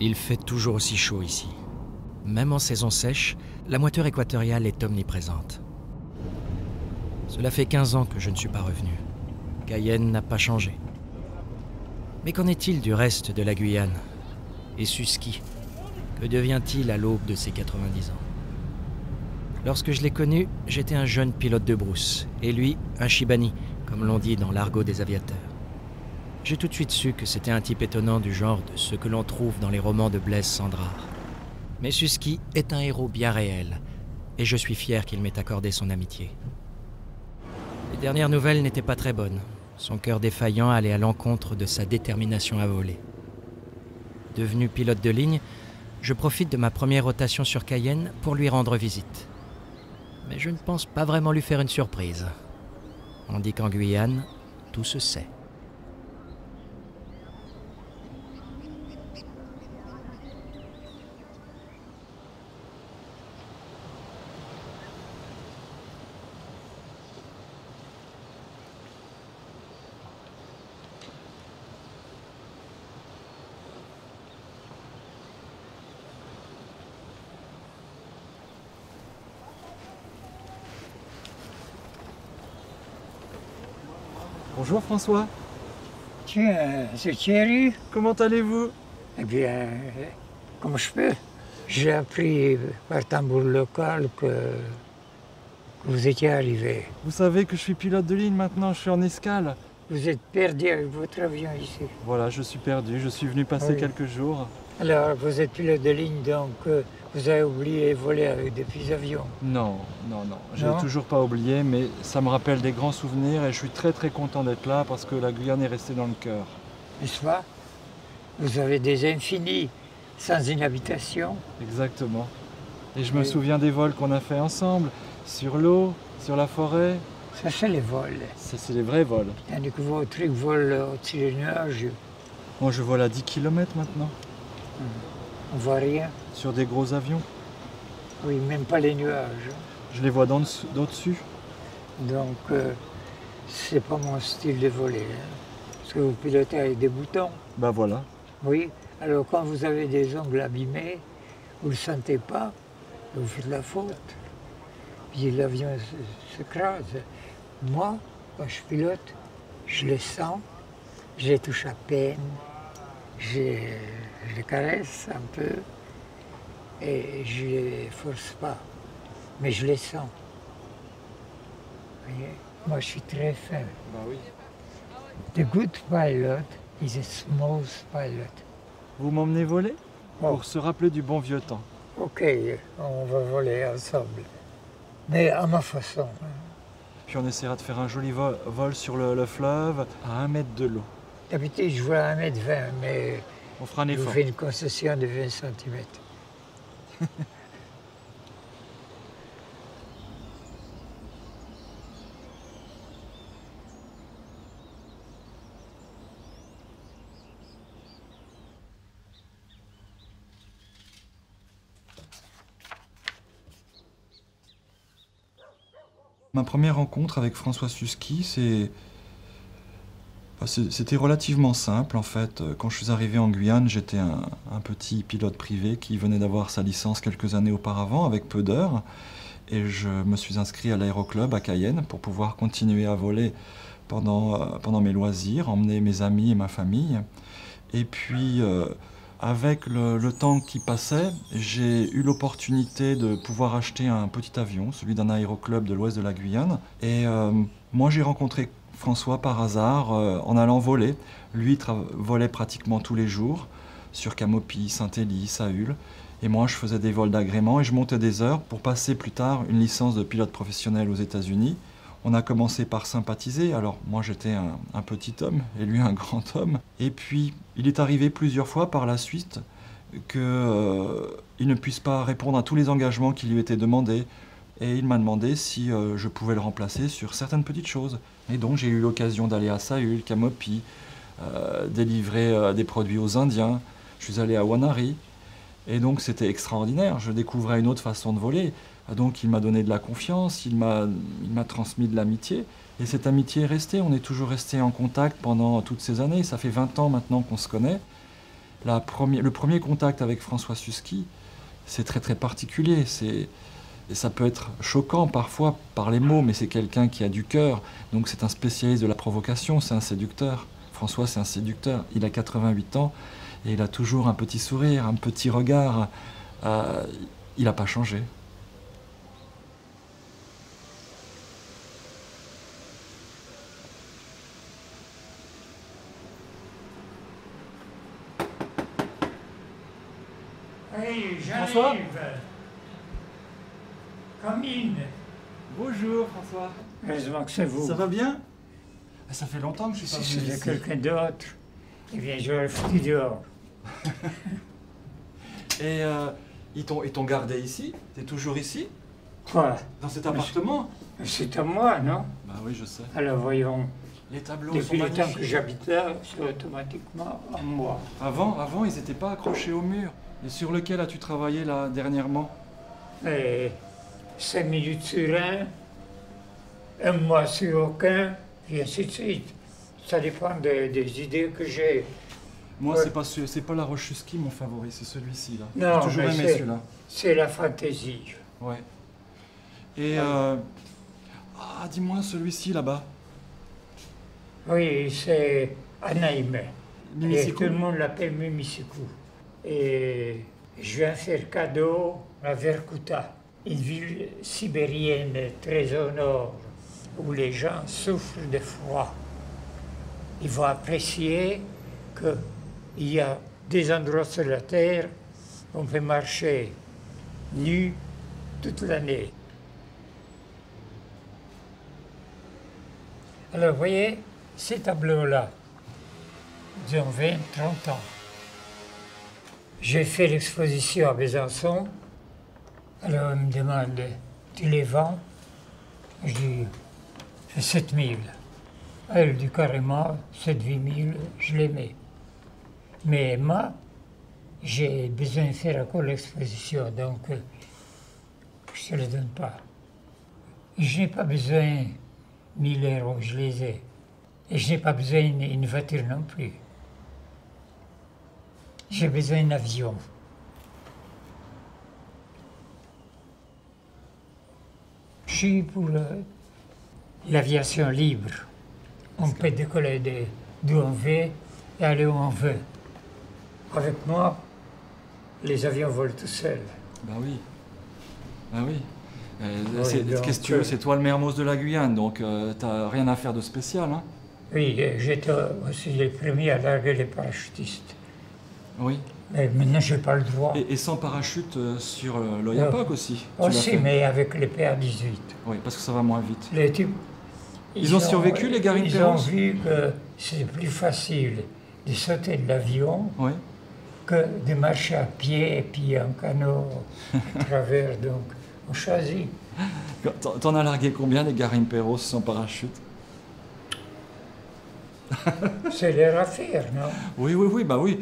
Il fait toujours aussi chaud ici. Même en saison sèche, la moiteur équatoriale est omniprésente. Cela fait 15 ans que je ne suis pas revenu. Cayenne n'a pas changé. Mais qu'en est-il du reste de la Guyane? Et Susky, que devient-il à l'aube de ses 90 ans? Lorsque je l'ai connu, j'étais un jeune pilote de brousse, et lui, un Shibani, comme l'on dit dans l'argot des aviateurs. J'ai tout de suite su que c'était un type étonnant du genre de ce que l'on trouve dans les romans de Blaise Cendrars. Mais Susky est un héros bien réel, et je suis fier qu'il m'ait accordé son amitié. Les dernières nouvelles n'étaient pas très bonnes. Son cœur défaillant allait à l'encontre de sa détermination à voler. Devenu pilote de ligne, je profite de ma première rotation sur Cayenne pour lui rendre visite. Mais je ne pense pas vraiment lui faire une surprise. On dit qu'en Guyane, tout se sait. Bonjour François. Tiens, c'est Thierry. Comment allez-vous? Eh bien, comme je peux. J'ai appris par tambour local que vous étiez arrivé. Vous savez que je suis pilote de ligne maintenant, je suis en escale. Vous êtes perdu avec votre avion ici. Voilà, je suis perdu, je suis venu passer Oui. quelques jours. Alors, vous êtes pilote de ligne, donc vous avez oublié voler avec des petits avions. Non, j'ai Non toujours pas oublié, mais ça me rappelle des grands souvenirs et je suis très content d'être là parce que la Guyane est restée dans le cœur. N'est-ce pas? Vous avez des infinis sans une habitation. Exactement. Et je me Oui. souviens des vols qu'on a fait ensemble, sur l'eau, sur la forêt. Ça, c'est les vols. Ça, c'est les vrais vols. Tandis que vos trucs volent au-dessus des nuages, Moi, je vole à 10 km maintenant, on ne voit rien. sur des gros avions. Oui, même pas les nuages. Je les vois d'au-dessus. Donc, c'est pas mon style de voler. Parce que vous pilotez avec des boutons. Bah voilà. Oui. Alors, quand vous avez des ongles abîmés, vous ne le sentez pas, vous faites la faute. Puis l'avion se crase. Moi, quand je pilote, je les sens, je les touche à peine, je les caresse un peu et je ne les force pas. Mais je les sens. Vous voyez? Moi, je suis très fin. Bah oui. The good pilot is a smooth pilot. Vous m'emmenez voler? Oh. Pour se rappeler du bon vieux temps. Ok, on va voler ensemble. Mais à ma façon. Puis on essaiera de faire un joli vol sur le fleuve à 1 mètre de l'eau. D'habitude, je vole à 1,20 m, mais On fera un je vous effort. fais une concession de 20 cm. Ma première rencontre avec François Susky, c'était relativement simple en fait. Quand je suis arrivé en Guyane, j'étais un petit pilote privé qui venait d'avoir sa licence quelques années auparavant avec peu d'heures. Et je me suis inscrit à l'aéroclub à Cayenne pour pouvoir continuer à voler pendant mes loisirs, emmener mes amis et ma famille. Et puis, avec le temps qui passait, j'ai eu l'opportunité de pouvoir acheter un petit avion, celui d'un aéroclub de l'ouest de la Guyane. Et moi, j'ai rencontré François par hasard en allant voler. Lui volait pratiquement tous les jours sur Camopi, Saint-Élie, Saül. Et moi, je faisais des vols d'agrément et je montais des heures pour passer plus tard une licence de pilote professionnel aux États-Unis. On a commencé par sympathiser. Alors, moi, j'étais un petit homme et lui un grand homme. Et puis, il est arrivé plusieurs fois par la suite qu'il ne puisse pas répondre à tous les engagements qui lui étaient demandés. Et il m'a demandé si je pouvais le remplacer sur certaines petites choses. Et donc, j'ai eu l'occasion d'aller à Saül, Camopi, délivrer des produits aux Indiens. Je suis allé à Wanari. Et donc, c'était extraordinaire. Je découvrais une autre façon de voler. Donc, il m'a donné de la confiance, il m'a transmis de l'amitié. Et cette amitié est restée. On est toujours resté en contact pendant toutes ces années. Ça fait 20 ans maintenant qu'on se connaît. Le premier contact avec François Susski, c'est très très particulier. Et ça peut être choquant parfois par les mots, mais c'est quelqu'un qui a du cœur. Donc c'est un spécialiste de la provocation, c'est un séducteur. François, c'est un séducteur. Il a 88 ans et il a toujours un petit sourire, un petit regard. Il n'a pas changé. Hey, François? Camine. Bonjour François. Heureusement que c'est vous. Ça va bien? Ça fait longtemps que je suis pas Si venu c'était ici. quelqu'un d'autre, eh bien, j'aurais foutu dehors. Et ils t'ont gardé ici? T'es toujours ici? Quoi? Dans cet appartement? C'est à moi, non? Bah oui, je sais. Alors voyons, Les tableaux sont depuis le temps que magnifiques. j'habite là, c'est automatiquement à moi. Avant, ils n'étaient pas accrochés au mur. Et sur lequel as-tu travaillé là dernièrement? Et 5 minutes sur un mois sur aucun, et ainsi de suite. Ça dépend des idées que j'ai. Moi, Ouais. c'est pas la Roche-Susski mon favori, c'est celui-ci là. Non, J'ai toujours mais aimé c'est- celui-là. C'est la fantaisie. Ouais. Et dis-moi celui-ci là-bas. Oui, c'est Anaïm. Et Mimicikou. tout le monde l'appelle Mimicikou. Et je viens faire cadeau à Verkuta, une ville sibérienne très au nord, où les gens souffrent de froid. Ils vont apprécier qu'il y a des endroits sur la terre où on peut marcher nu toute l'année. Alors, vous voyez, ces tableaux-là, ils ont 20, 30 ans. J'ai fait l'exposition à Besançon. Alors, on me demande, tu les vends? Je dis, c'est 7000. Elle dit carrément, 7-8 000, je les mets. Mais moi, j'ai besoin de faire encore l'exposition, donc je ne les donne pas. Je n'ai pas besoin 1000 euros, je les ai. Et je n'ai pas besoin d'une voiture non plus. J'ai besoin d'un avion. Je suis pour l'aviation libre. On peut décoller d'où on veut et aller où on veut. Avec moi, les avions volent tout seuls. Bah oui. Bah oui. donc, Qu'est-ce que tu veux, c'est toi le Mermoz de la Guyane, donc t'as rien à faire de spécial, hein? Oui, j'étais aussi les premiers à larguer les parachutistes. Oui. Mais maintenant, je n'ai pas le droit. Et sans parachute sur l'Oyapock aussi. tu l'as Aussi, fait. mais avec les PA-18. Oui, parce que ça va moins vite. Les types, Ils ont survécu, les Garin Ils ont Perros? vu que c'est plus facile de sauter de l'avion Oui. que de marcher à pied et puis en canot à travers. Donc, on choisit. T'en as largué combien, les Garin Perros sans parachute? C'est leur affaire, non? Oui, bah oui.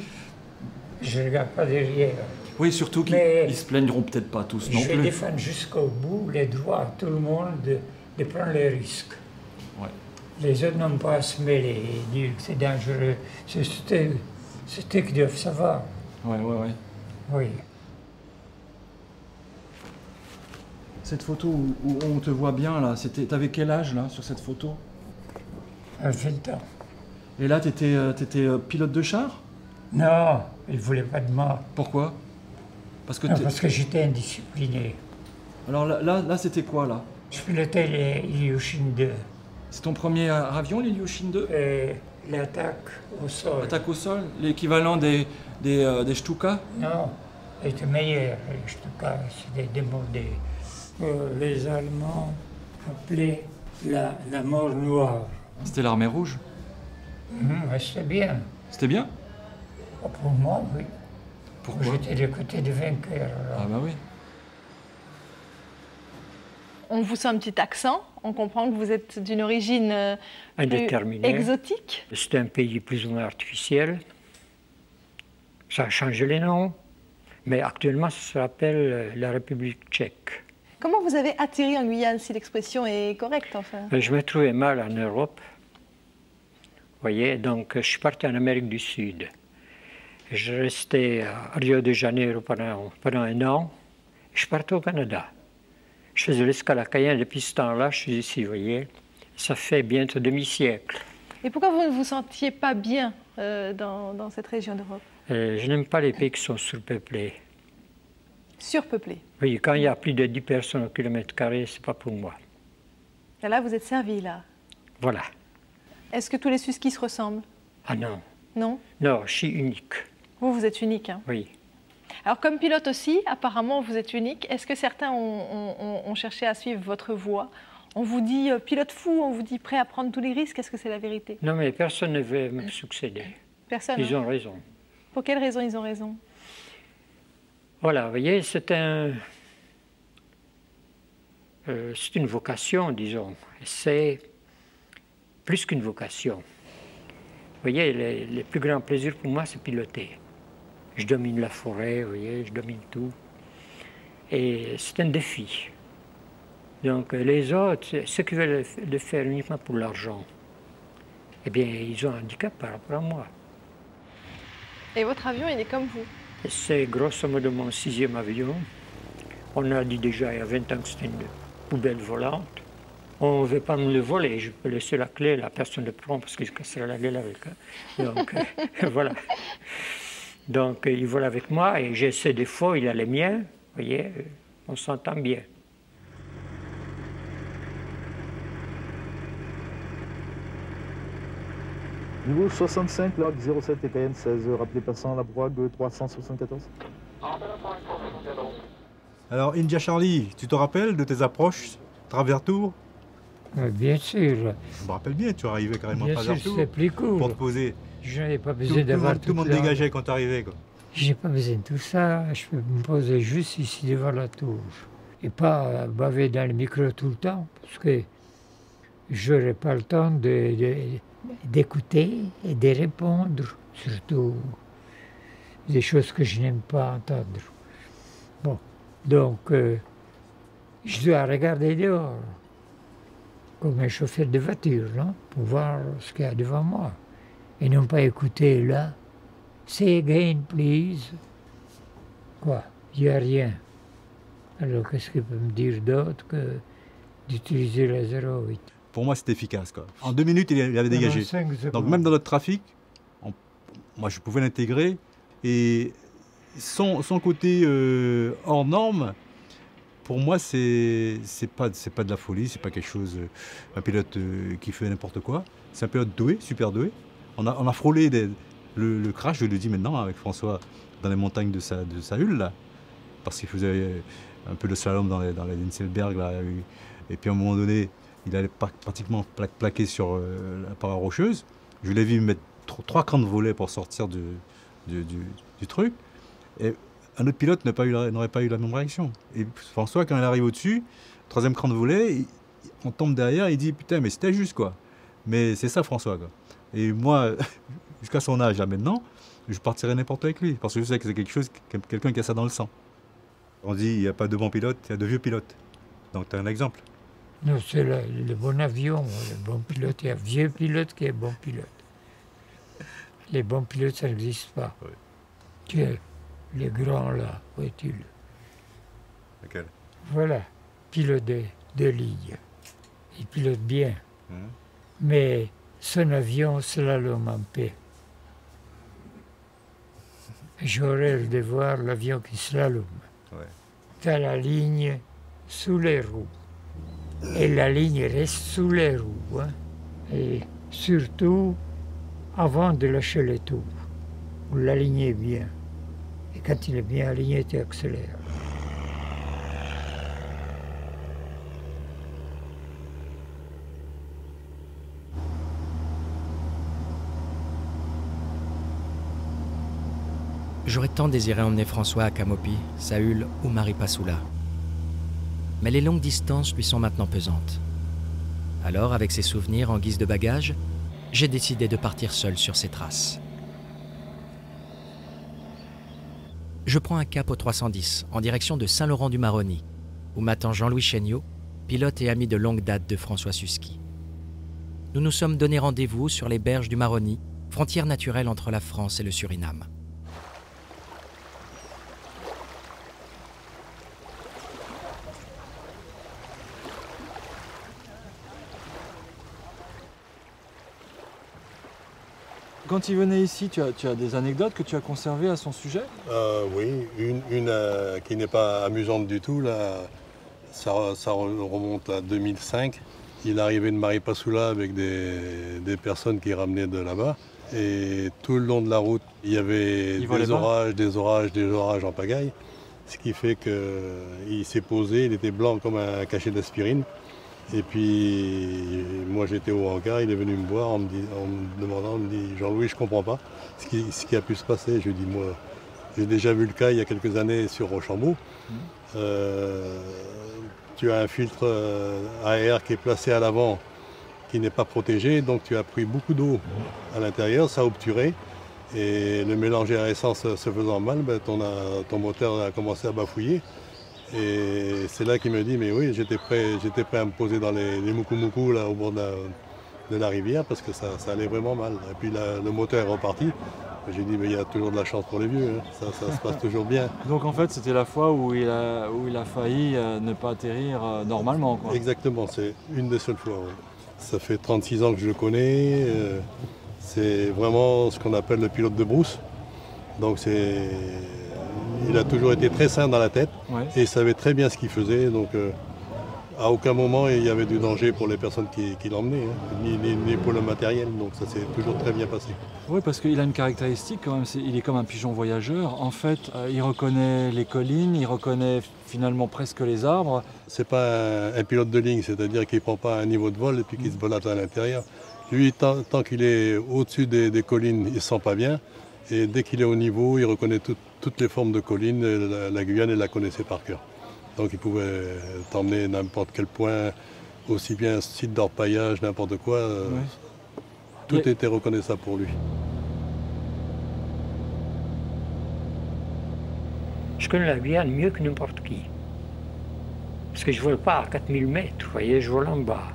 Je ne regarde pas derrière. Oui, surtout qu'ils Mais- ils se plaigneront peut-être pas tous non Je vais plus. défendre jusqu'au bout les droits à tout le monde de prendre les risques. Ouais. Les autres n'ont pas à se mêler et dire que c'est dangereux. C'est eux qui doivent savoir. Ouais. Oui. Cette photo où on te voit bien, là, t'avais quel âge, là, sur cette photo? À 20 ans. Et là, t'étais pilote de char? Non, ils ne voulaient pas de moi. Pourquoi? Parce que Non, parce que j'étais indiscipliné. Alors là, c'était quoi, là? Je pilotais les Ilyushin 2 C'est ton premier avion, l'Ilyushin 2? et l'attaque au sol. Attaque au sol? L'équivalent des Stuka? Non, était meilleur. Je te cas, c'était démodé. Les Allemands appelaient la mort noire. C'était l'armée rouge. Ouais, c'était bien. C'était bien? Pour moi, oui. Pourquoi? J'étais du côté du vainqueur. alors. Ah bah oui. On vous sent un petit accent, on comprend que vous êtes d'une origine plus Indéterminée. exotique. C'est un pays plus ou moins artificiel. Ça a changé les noms, mais actuellement ça s'appelle la République tchèque. Comment vous avez atterri en Guyane, si l'expression est correcte enfin? Je me trouvais mal en Europe. Vous voyez, donc je suis parti en Amérique du Sud. Je restais à Rio de Janeiro pendant 1 an. Je partais au Canada. Je faisais l'escale à Cayenne depuis ce temps-là, je suis ici, vous voyez. Ça fait bientôt demi-siècle. Et pourquoi vous ne vous sentiez pas bien dans cette région d'Europe? Je n'aime pas les pays qui sont surpeuplés. Surpeuplés? Oui, quand il y a plus de 10 personnes au kilomètre carré, c'est pas pour moi. Et là, vous êtes servi, là. Voilà. Est-ce que tous les Suskis se ressemblent? Ah non. Non? Non, je suis unique. Vous êtes unique, hein? Oui. Alors, comme pilote aussi, apparemment, vous êtes unique. Est-ce que certains ont cherché à suivre votre voie? On vous dit pilote fou, on vous dit prêt à prendre tous les risques. Est-ce que c'est la vérité? Non, mais personne ne veut me succéder. Personne? Ils hein? ont raison. Pour quelle raison ils ont raison? Voilà, vous voyez, c'est une vocation, disons. C'est plus qu'une vocation. Vous voyez, le plus grand plaisir pour moi, c'est piloter. Je domine la forêt, vous voyez, je domine tout. Et c'est un défi. Donc les autres, ceux qui veulent le faire uniquement pour l'argent, eh bien, ils ont un handicap par rapport à moi. Et votre avion, il est comme vous? C'est grosso modo mon 6e avion. On a dit déjà il y a 20 ans que c'était une poubelle volante. On ne veut pas me le voler, je peux laisser la clé, la personne le prend parce qu'il se casserait la gueule avec. Hein. Donc voilà. Donc il vole avec moi et j'ai ses défauts, il a les miens. Vous voyez, on s'entend bien. Niveau 65, log 07 et Cayenne 16, rappelez passant la Brogue 374. Alors, India Charlie, tu te rappelles de tes approches travers tour? Bien sûr. Je me rappelle bien, tu arrivais carrément Bien travers sûr, tour c'est plus cool. pour te poser. Je n'avais pas Tout, besoin d'avoir tout le monde dégageait quand tu arrivais. J'ai pas besoin de tout ça, je peux me poser juste ici devant la tour. Et pas baver dans le micro tout le temps, parce que je n'aurai pas le temps d'écouter et de répondre, surtout des choses que je n'aime pas entendre. Bon, donc je dois regarder dehors, comme un chauffeur de voiture, non? Pour voir ce qu'il y a devant moi, et non pas écouter là. Say again, please. Quoi? Il n'y a rien. Alors qu'est-ce qu'il peut me dire d'autre que d'utiliser la 08? Pour moi, c'était efficace, quoi. En 2 minutes, il avait dégagé. 5 secondes. Donc même dans notre trafic, moi je pouvais l'intégrer. Et son côté hors norme, pour moi, c'est pas de la folie, c'est pas quelque chose, un pilote qui fait n'importe quoi. C'est un pilote doué, super doué. On a frôlé le crash, je le dis maintenant, avec François, dans les montagnes de Saül, là, parce qu'il faisait un peu le slalom dans les Linselberg, là, et puis à un moment donné, il allait pratiquement plaquer sur la paroi rocheuse. Je l'ai vu mettre 3 crans de volet pour sortir du truc. Et un autre pilote n'aurait pas eu la même réaction. Et François, quand il arrive au-dessus, 3e cran de volet, on tombe derrière, il dit « Putain, mais c'était juste, quoi ». Mais c'est ça, François, quoi. Et moi, jusqu'à son âge, là, maintenant, je partirais n'importe où avec lui, parce que je sais que c'est quelqu'un qui a ça dans le sang. On dit il n'y a pas de bons pilotes, il y a de vieux pilotes. Donc, tu as un exemple. Non, c'est le bon avion, le bon pilote. Il y a vieux pilote qui est bon pilote. Les bons pilotes, ça n'existe pas. Oui. Que les grands là, où est-il? Lequel? Voilà, pilote de ligne. Il pilote bien. Mais son avion slalom en paix. J'aurais de voir l'avion qui slalome. Ouais. T'as la ligne sous les roues. Et la ligne reste sous les roues. Hein. Et surtout, avant de lâcher les tours, vous l'alignez bien. Et quand il est bien aligné, tu accélères. J'aurais tant désiré emmener François à Camopi, Saül ou Maripasoula. Mais les longues distances lui sont maintenant pesantes. Alors, avec ses souvenirs en guise de bagage, j'ai décidé de partir seul sur ses traces. Je prends un cap au 310 en direction de Saint-Laurent-du-Maroni, où m'attend Jean-Louis Chéniaud, pilote et ami de longue date de François Suski. Nous nous sommes donné rendez-vous sur les berges du Maroni, frontière naturelle entre la France et le Suriname. Quand il venait ici, tu as des anecdotes que tu as conservées à son sujet? Oui, une qui n'est pas amusante du tout, là, ça remonte à 2005. Il arrivait de Maripasoula avec des personnes qui ramenaient de là-bas. Et tout le long de la route, il y avait des orages en pagaille. Ce qui fait qu'il s'est posé, il était blanc comme un cachet d'aspirine. Et puis, moi j'étais au hangar, il est venu me voir en me demandant, il me dit, Jean-Louis, je ne comprends pas ce qui a pu se passer. Je lui dis, moi, j'ai déjà vu le cas il y a quelques années sur Rochambeau. Tu as un filtre à air qui est placé à l'avant, qui n'est pas protégé, donc tu as pris beaucoup d'eau à l'intérieur, ça a obturé. Et le mélange à essence se faisant mal, ben, ton moteur a commencé à bafouiller. Et c'est là qu'il me dit, mais oui, j'étais prêt à me poser dans les moukou-moukou là au bord de la rivière parce que ça allait vraiment mal. Et puis le moteur est reparti. J'ai dit, mais il y a toujours de la chance pour les vieux, hein. Ça se passe toujours bien. Donc en fait, c'était la fois où il a failli ne pas atterrir normalement, quoi. Exactement, c'est une des seules fois. Ouais. Ça fait 36 ans que je le connais. C'est vraiment ce qu'on appelle le pilote de brousse. Donc il a toujours été très sain dans la tête, ouais. Et il savait très bien ce qu'il faisait. Donc à aucun moment il y avait du danger pour les personnes qui l'emmenaient, hein, ni pour le matériel. Donc ça s'est toujours très bien passé. Oui, parce qu'il a une caractéristique quand même, il est comme un pigeon voyageur. En fait, il reconnaît les collines, il reconnaît finalement presque les arbres. C'est pas un pilote de ligne, c'est-à-dire qu'il ne prend pas un niveau de vol et puis qu'il se balade à l'intérieur. Lui, tant qu'il est au-dessus des collines, il ne se sent pas bien. Et dès qu'il est au niveau, il reconnaît toutes les formes de collines. La Guyane, il la connaissait par cœur. Donc il pouvait t'emmener n'importe quel point, aussi bien site d'orpaillage, n'importe quoi. Ouais. Tout était reconnaissable pour lui. Je connais la Guyane mieux que n'importe qui. Parce que je ne vole pas à 4000 mètres, vous voyez, je vole en bas.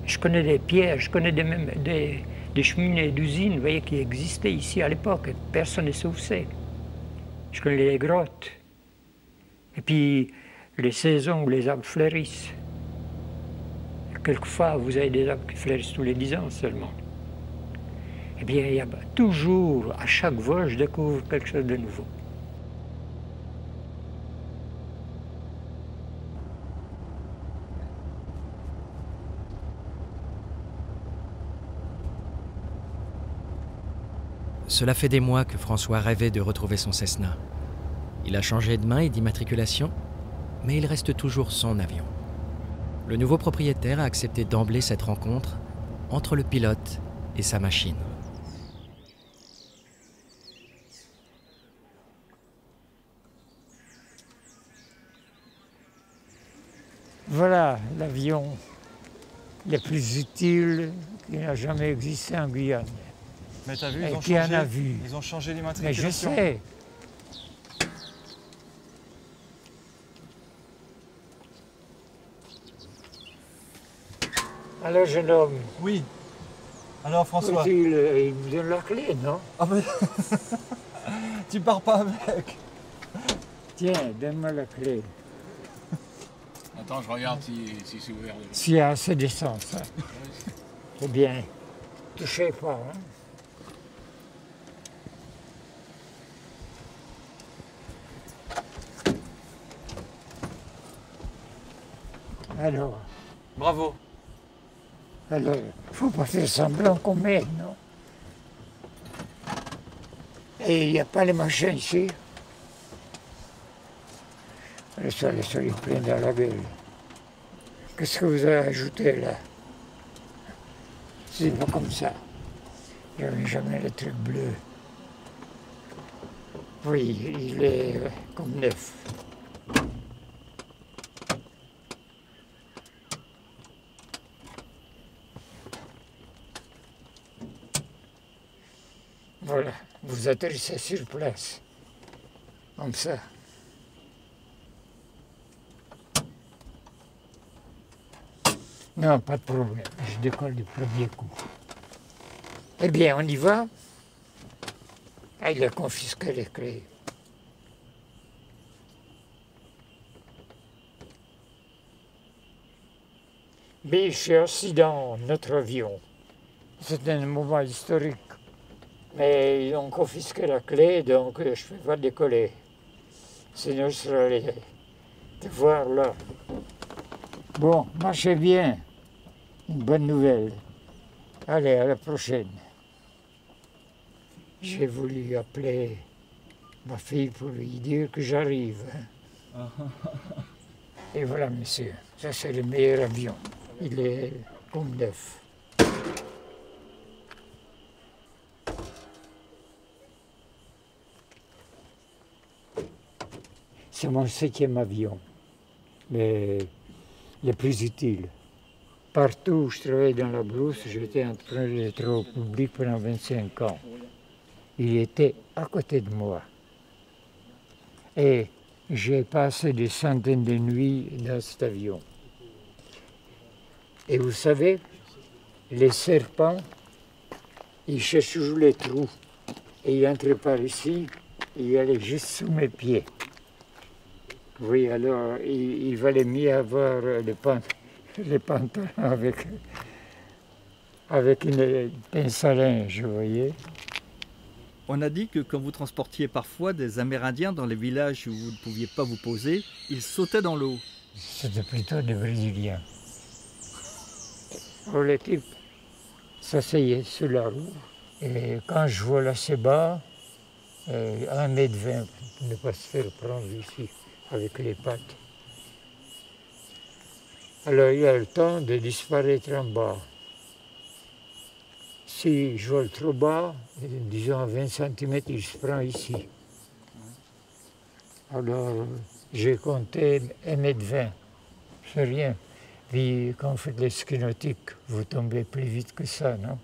Je connais des pierres, je connais des cheminées d'usines, vous voyez, qui existaient ici à l'époque. Personne ne sait où c'est. Je connais les grottes. Et puis, les saisons où les arbres fleurissent. Quelquefois, vous avez des arbres qui fleurissent tous les 10 ans seulement. Eh bien, il y a toujours, à chaque vol, je découvre quelque chose de nouveau. Cela fait des mois que François rêvait de retrouver son Cessna. Il a changé de main et d'immatriculation, mais il reste toujours son avion. Le nouveau propriétaire a accepté d'emblée cette rencontre entre le pilote et sa machine. Voilà l'avion le plus utile qui n'a jamais existé en Guyane. Mais t'as vu, ils ont changé l'immatriculation. Mais je sais. Alors, jeune homme. Oui. Alors, François. Il me donne la clé, non? Ah mais... Tu pars pas avec. Tiens, donne-moi la clé. Attends, je regarde si c'est ouvert. S'il y a assez d'essence. Hein. C'est bien. Touchez pas, hein. Alors. Bravo. Alors, il ne faut pas faire semblant qu'on m'aide, non? Et il n'y a pas les machins ici. Le soleil est plein dans la gueule. Qu'est-ce que vous avez ajouté là? C'est pas comme ça. Il n'y avait jamais le truc bleu. Oui, il est comme neuf. Voilà, vous atterrissez sur place, comme ça. Non, pas de problème, je décolle du premier coup. Eh bien, on y va. Ah, il a confisqué les clés. Mais chez accident, notre avion, c'est un moment historique. Mais ils ont confisqué la clé, donc je ne peux pas décoller. Sinon, je serais allé te voir là. Bon, marchez bien. Une bonne nouvelle. Allez, à la prochaine. J'ai voulu appeler ma fille pour lui dire que j'arrive. Et voilà, monsieur, ça c'est le meilleur avion. Il est comme neuf. C'est mon 7e avion, mais le plus utile. Partout où je travaillais dans la brousse, j'étais en train d'être au public pendant 25 ans. Il était à côté de moi. Et j'ai passé des centaines de nuits dans cet avion. Et vous savez, les serpents, ils cherchent toujours les trous. Et ils entraient par ici, et ils allaient juste sous mes pieds. Oui, alors il valait mieux avoir les pantalons avec une pince à linge, vous voyez. On a dit que quand vous transportiez parfois des Amérindiens dans les villages où vous ne pouviez pas vous poser, ils sautaient dans l'eau. C'était plutôt des Brésiliens. Alors, les types s'asseyaient sur la roue, et quand je volais assez bas, 1,20 m pour ne pas se faire prendre ici avec les pattes. Alors il a le temps de disparaître en bas. Si je vole trop bas, disons à 20 cm, il se prend ici. Alors j'ai compté 1,20 m, c'est rien. Puis quand vous faites les ski nautiques, vous tombez plus vite que ça, non?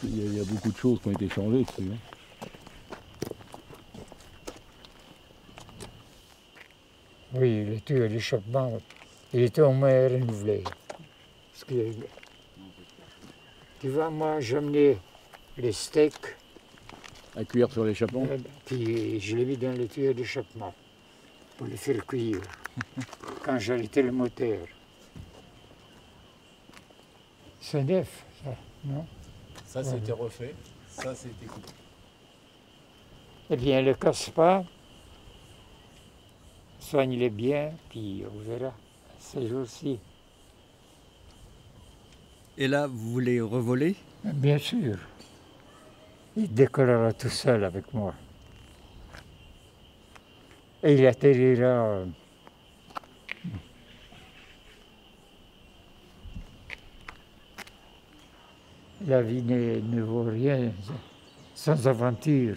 Il y a beaucoup de choses qui ont été changées dessus. Oui, le tuyau d'échappement, il était au moins renouvelé. Parce que, tu vois, moi, j'amenais les steaks. À cuire sur l'échappement. Puis je les mis dans le tuyau d'échappement pour les faire cuire quand j'arrêtais le moteur. C'est neuf, ça, non? Ça, c'était refait. Ça, c'était coupé. Eh bien, ne le casse pas. Soigne-les bien, puis on verra ces jours-ci. Et là, vous voulez revoler? Bien sûr. Il décollera tout seul avec moi. Et il atterrira. La vie ne vaut rien sans aventure.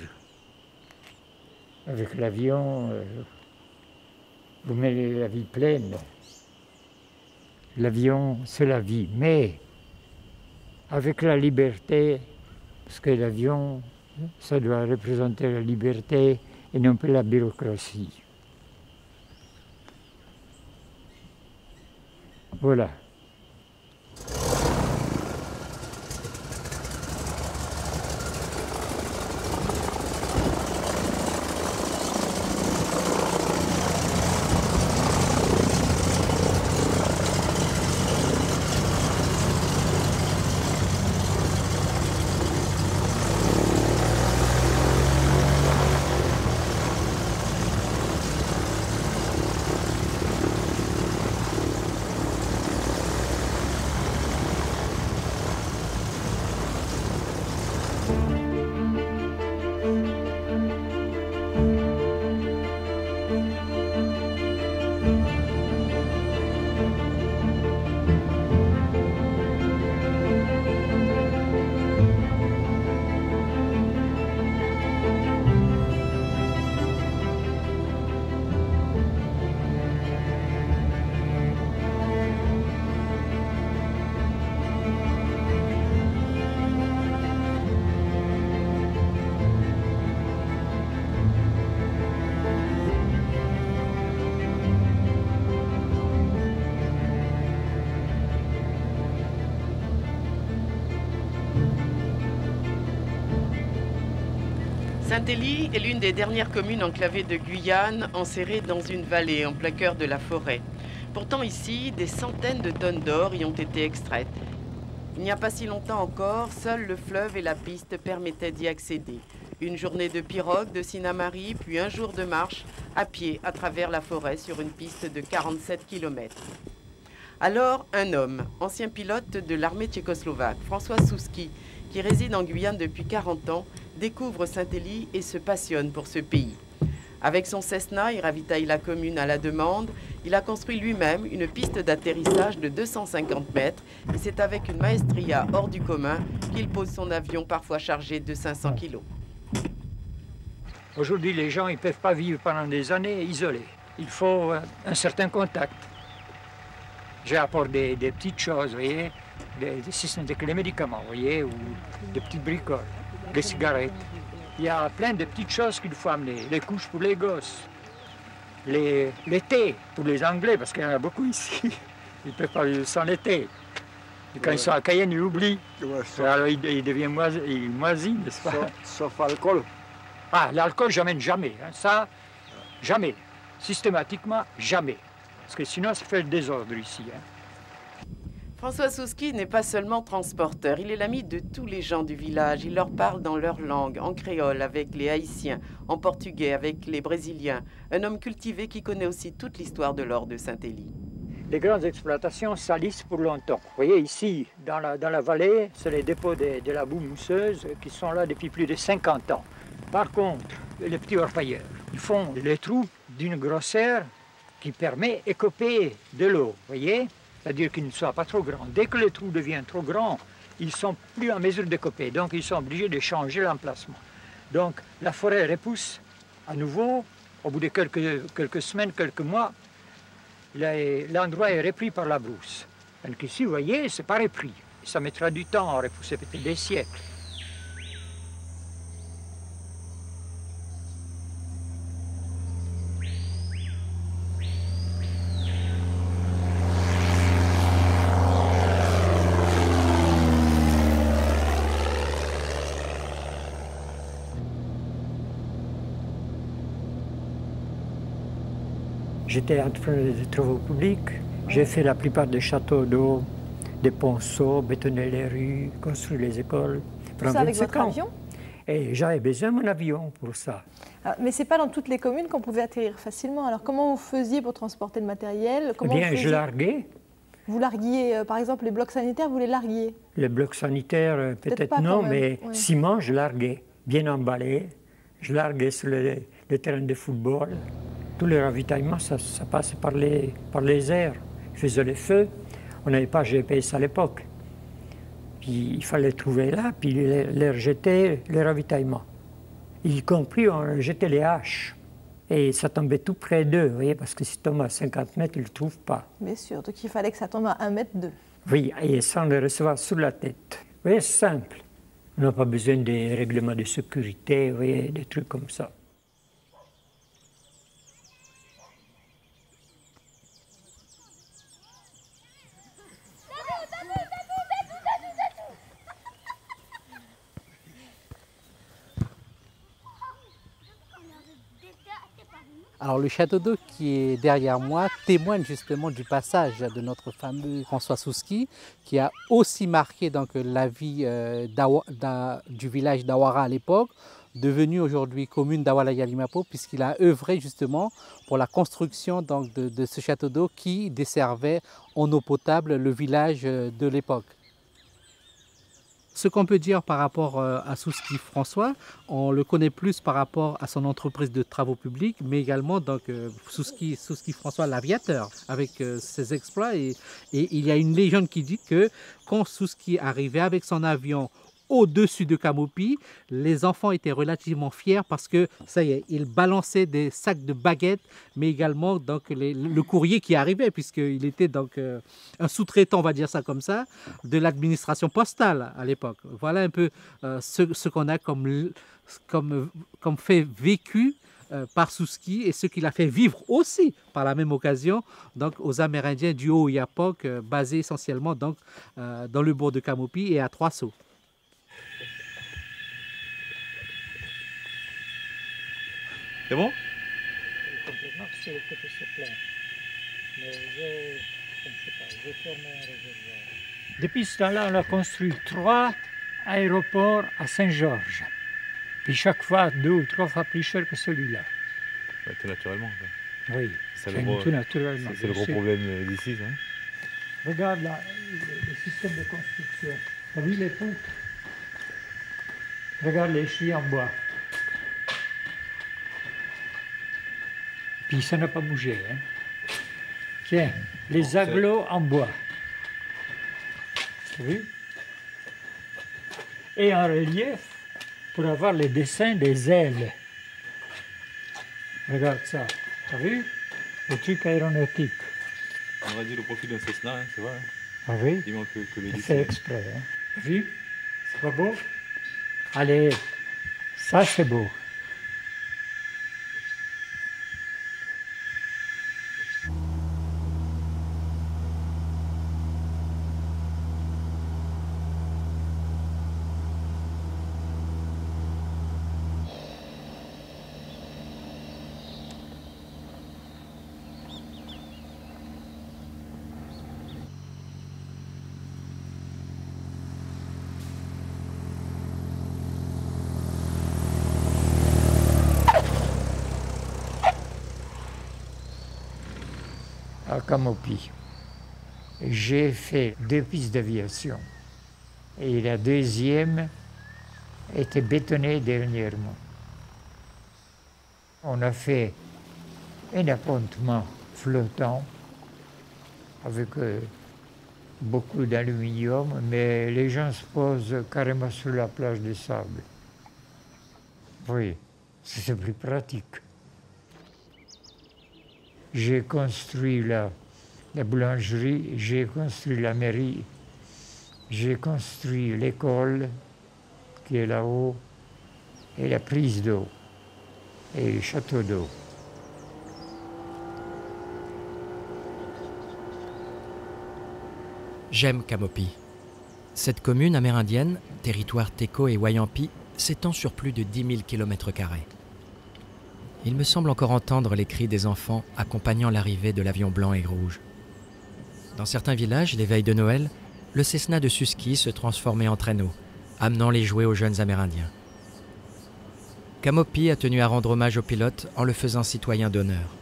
Avec l'avion, vous mettez la vie pleine. L'avion, c'est la vie. Mais avec la liberté, parce que l'avion, ça doit représenter la liberté et non pas la bureaucratie. Voilà. Saint-Élie est l'une des dernières communes enclavées de Guyane, enserrée dans une vallée en plein cœur de la forêt. Pourtant ici, des centaines de tonnes d'or y ont été extraites. Il n'y a pas si longtemps encore, seul le fleuve et la piste permettaient d'y accéder. Une journée de pirogue de Sinnamary, puis un jour de marche à pied à travers la forêt sur une piste de 47 km. Alors, un homme, ancien pilote de l'armée tchécoslovaque, François Souski, qui réside en Guyane depuis 40 ans, découvre Saint-Élie et se passionne pour ce pays. Avec son Cessna, il ravitaille la commune à la demande. Il a construit lui-même une piste d'atterrissage de 250 mètres et c'est avec une maestria hors du commun qu'il pose son avion parfois chargé de 500 kilos. Aujourd'hui, les gens ne peuvent pas vivre pendant des années isolés. Il faut un certain contact. J'apporte des petites choses, vous voyez, si ce n'est que les médicaments, vous voyez, ou des petites bricoles, des cigarettes. Il y a plein de petites choses qu'il faut amener. Les couches pour les gosses, les thés pour les Anglais, parce qu'il y en a beaucoup ici. Ils ne peuvent pas vivre sans les thés. Et quand ils sont à Cayenne, ils oublient. Alors ils deviennent moisis, n'est-ce pas? Sauf alcool. Ah, l'alcool, j'amène jamais. Hein. Ça, jamais. Systématiquement, jamais. Parce que sinon, ça fait le désordre ici. Hein. François Souski n'est pas seulement transporteur, il est l'ami de tous les gens du village. Il leur parle dans leur langue, en créole avec les Haïtiens, en portugais avec les Brésiliens. Un homme cultivé qui connaît aussi toute l'histoire de l'or de Saint-Élie. Les grandes exploitations salissent pour longtemps. Vous voyez ici, dans la vallée, c'est les dépôts de la boue mousseuse qui sont là depuis plus de 50 ans. Par contre, les petits orpailleurs, ils font les trous d'une grosseur qui permet d'écoper de l'eau, vous voyez? C'est-à-dire qu'ils ne soient pas trop grands. Dès que le trou devient trop grand, ils ne sont plus en mesure de couper. Donc, ils sont obligés de changer l'emplacement. Donc, la forêt repousse à nouveau. Au bout de quelques semaines, quelques mois, l'endroit est repris par la brousse. Donc ici, vous voyez, ce n'est pas repris. Ça mettra du temps à repousser, peut-être des siècles. J'étais entrepreneur de travaux publics. J'ai fait la plupart des châteaux d'eau, des ponceaux, bétonner les rues, construire les écoles. Tout ça avec votre avion? Et j'avais besoin de mon avion pour ça. Alors, mais ce n'est pas dans toutes les communes qu'on pouvait atterrir facilement. Alors comment vous faisiez pour transporter le matériel? Eh bien, je larguais. Vous larguiez, par exemple, les blocs sanitaires, vous les larguiez? Les blocs sanitaires, peut-être non, mais ouais. Ciment, je larguais, bien emballé. Je larguais sur le terrain de football. Tous les ravitaillements, ça passait par les airs. Ils faisaient les feux. On n'avait pas GPS à l'époque. Puis il fallait trouver là, puis les jeter les ravitaillements. Y compris, on jetait les haches. Et ça tombait tout près d'eux, vous voyez, parce que si ça tombe à 50 mètres, ils ne le trouvent pas. Bien sûr, donc il fallait que ça tombe à 1 mètre d'eux. Oui, et sans le recevoir sous la tête. Vous voyez, c'est simple. On n'a pas besoin des règlements de sécurité, vous voyez, des trucs comme ça. Alors le château d'eau qui est derrière moi témoigne justement du passage de notre fameux François Souski qui a aussi marqué donc, la vie du village d'Awara à l'époque, devenu aujourd'hui commune d'Awala-Yalimapo puisqu'il a œuvré justement pour la construction donc, de ce château d'eau qui desservait en eau potable le village de l'époque. Ce qu'on peut dire par rapport à Souski François, on le connaît plus par rapport à son entreprise de travaux publics, mais également donc, Souski François l'aviateur, avec ses exploits. Et il y a une légende qui dit que quand Souski arrivait avec son avion au-dessus de Camopi, les enfants étaient relativement fiers parce que, ça y est, il balançait des sacs de baguettes, mais également donc, le courrier qui arrivait, puisqu'il était donc un sous-traitant, on va dire ça comme ça, de l'administration postale à l'époque. Voilà un peu ce qu'on a comme fait vécu par Souski et ce qu'il a fait vivre aussi par la même occasion donc, aux Amérindiens du Haut-Oyapock, basés essentiellement donc, dans le bourg de Camopi et à Trois-Sauts. C'est bon? Complètement, c'est le côté c'est plein. Mais j'ai fermé un réservoir. Depuis ce temps-là, on a construit 3 aéroports à Saint-Georges. Puis chaque fois 2 ou 3 fois plus cher que celui-là. Bah, tout naturellement. Quoi. Oui, c'est tout naturellement. C'est le gros problème d'ici. Hein. Regarde là, le système de construction. Tu as vu les poutres? Regarde les chevilles en bois. Puis ça n'a pas bougé. Hein. Tiens, les agglos en bois. Tu as vu? Et en relief, pour avoir les dessins des ailes. Regarde ça. Tu as vu? Le truc aéronautique. On aurait dit le profil d'un Cessna, hein, c'est vrai. Hein. Ah oui? Il manque que les c'est fait exprès. Hein. Tu as vu? C'est pas beau? Allez, ça c'est beau. À Camopi, j'ai fait 2 pistes d'aviation et la deuxième était bétonnée dernièrement. On a fait un appontement flottant avec beaucoup d'aluminium, mais les gens se posent carrément sur la plage de sable. Oui, c'est plus pratique. J'ai construit la boulangerie, j'ai construit la mairie, j'ai construit l'école qui est là-haut, et la prise d'eau, et le château d'eau. J'aime Camopi. Cette commune amérindienne, territoire Téko et Wayampi, s'étend sur plus de 10 000 km². Il me semble encore entendre les cris des enfants accompagnant l'arrivée de l'avion blanc et rouge. Dans certains villages, les veilles de Noël, le Cessna de Susky se transformait en traîneau, amenant les jouets aux jeunes Amérindiens. Camopi a tenu à rendre hommage au pilote en le faisant citoyen d'honneur.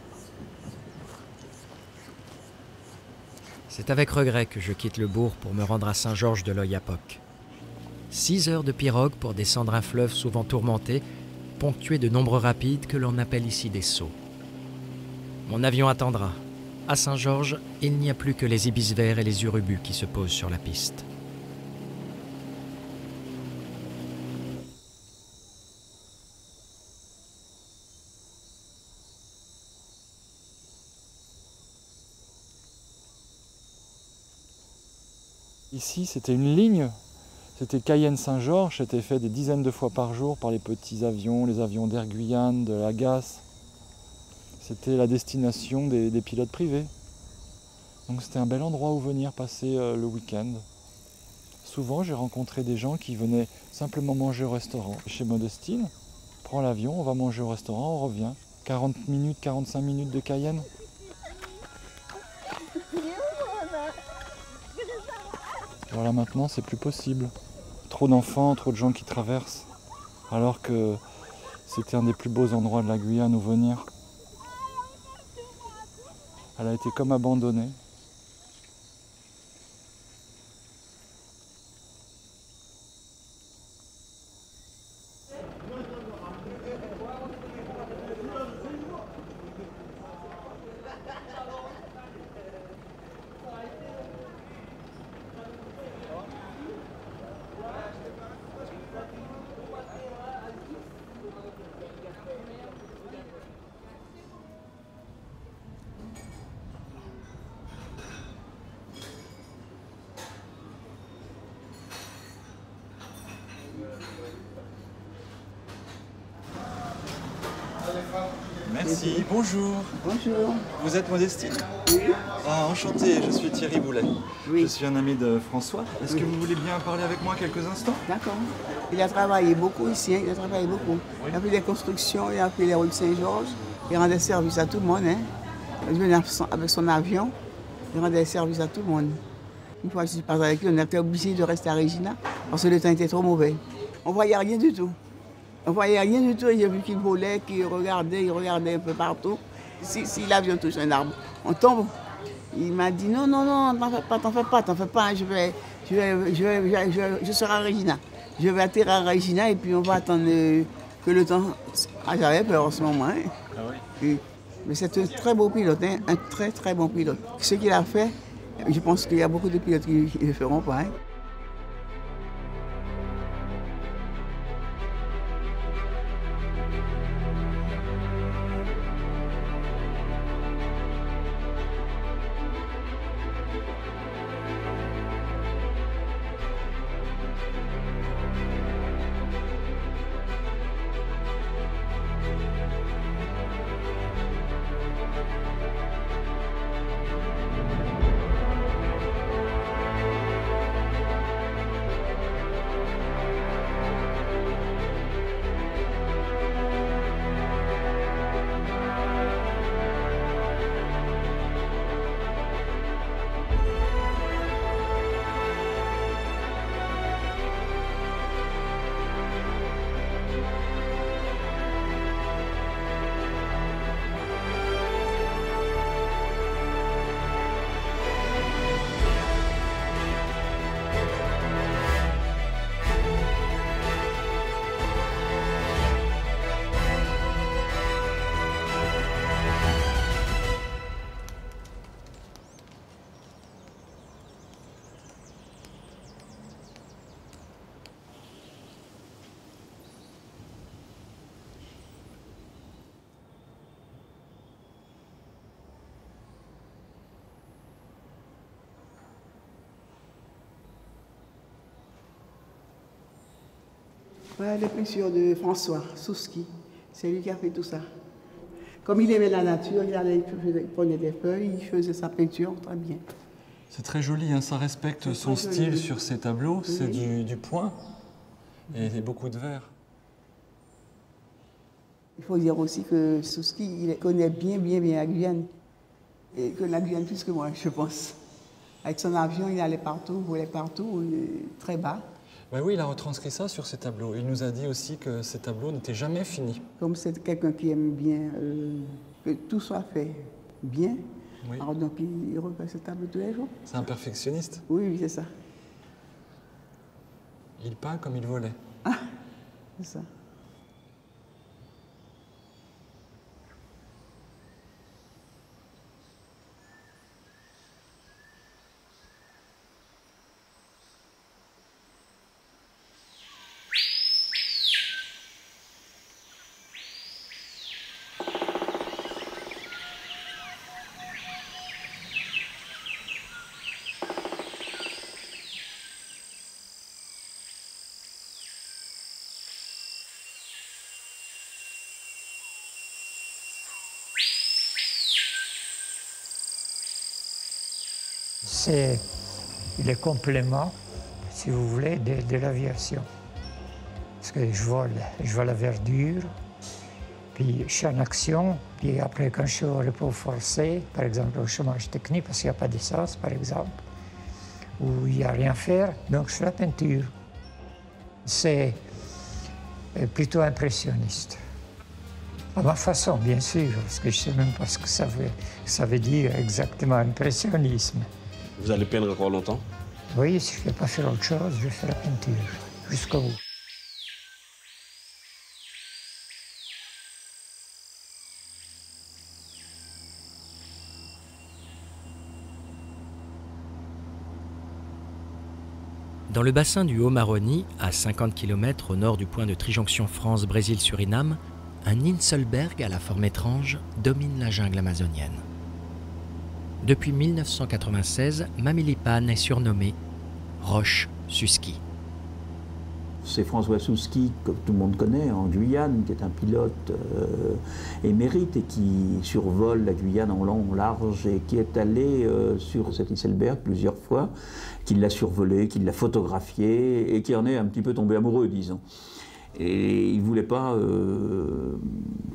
C'est avec regret que je quitte le bourg pour me rendre à Saint-Georges de l'Oyapock. 6 heures de pirogue pour descendre un fleuve souvent tourmenté, ponctué de nombreux rapides que l'on appelle ici des sauts. Mon avion attendra. À Saint-Georges, il n'y a plus que les ibis verts et les urubus qui se posent sur la piste. Ici, c'était une ligne. C'était Cayenne-Saint-Georges, c'était fait des dizaines de fois par jour par les petits avions, les avions d'Air Guyane, de la GAS. C'était la destination des pilotes privés. Donc c'était un bel endroit où venir passer le week-end. Souvent, j'ai rencontré des gens qui venaient simplement manger au restaurant. Chez Modestine, on prend l'avion, on va manger au restaurant, on revient. 40 minutes, 45 minutes de Cayenne. Voilà, maintenant, c'est plus possible. Trop d'enfants, trop de gens qui traversent. Alors que c'était un des plus beaux endroits de la Guyane où venir. Elle a été comme abandonnée. Merci, bonjour. Bonjour. Vous êtes Modestine? Oui. Ah, enchanté, je suis Thierry Boulet. Oui. Je suis un ami de François. Est-ce Oui. que vous voulez bien parler avec moi quelques instants? D'accord. Il a travaillé beaucoup ici, hein, il a travaillé beaucoup. Il a fait des constructions, il a fait les rues de Saint-Georges. Il rendait service à tout le monde. Hein. Il venait avec son avion, il rendait service à tout le monde. Une fois que je suis passé avec lui, on était obligé de rester à Regina parce que le temps était trop mauvais. On ne voyait rien du tout. On ne voyait rien du tout. J'ai vu qu'il volait, qu'il regardait, il regardait un peu partout. Si l'avion touche un arbre, on tombe. Il m'a dit non, non, non, t'en fais pas, je serai à Regina. Je vais atterrir à Regina et puis on va attendre que le temps... Ah, j'avais peur en ce moment. Hein. Ah oui? Et, mais c'est un très beau pilote, hein, un très très bon pilote. Ce qu'il a fait, je pense qu'il y a beaucoup de pilotes qui ne le feront pas. Hein. Voilà les peintures de François Souski. C'est lui qui a fait tout ça. Comme il aimait la nature, il prenait des feuilles, il faisait sa peinture très bien. C'est très joli, hein, ça respecte son style sur ses tableaux. Oui. C'est du point et beaucoup de vert. Il faut dire aussi que Souski, il connaît bien la Guyane. Et que la Guyane plus que moi, je pense. Avec son avion, il allait partout, volait partout, très bas. Ben oui, il a retranscrit ça sur ses tableaux. Il nous a dit aussi que ses tableaux n'étaient jamais finis. Comme c'est quelqu'un qui aime bien que tout soit fait bien, oui. Alors donc il refait ses tableaux tous les jours. C'est un perfectionniste. Oui, c'est ça. Il peint comme il volait. Ah, c'est ça. C'est le complément, si vous voulez, de l'aviation. Parce que je vole la verdure, puis je suis en action, puis après quand je suis au repos forcé, par exemple au chômage technique, parce qu'il n'y a pas d'essence, par exemple, où il n'y a rien à faire, donc je fais la peinture. C'est plutôt impressionniste. À ma façon, bien sûr, parce que je ne sais même pas ce que ça veut dire exactement, impressionnisme. Vous allez peindre encore longtemps? Oui, si je ne vais pas faire autre chose, je vais faire la peinture, jusqu'au bout. Dans le bassin du Haut-Maroni, à 50 km au nord du point de trijonction France-Brésil-Suriname, un Inselberg à la forme étrange domine la jungle amazonienne. Depuis 1996, Mamilipan est surnommée Roche Susky. C'est François Souski, que tout le monde connaît, en Guyane, qui est un pilote émérite et qui survole la Guyane en long, en large, et qui est allé sur cet Iselberg plusieurs fois, qui l'a survolé, qui l'a photographié, et qui en est un petit peu tombé amoureux, disons. Et il ne voulait pas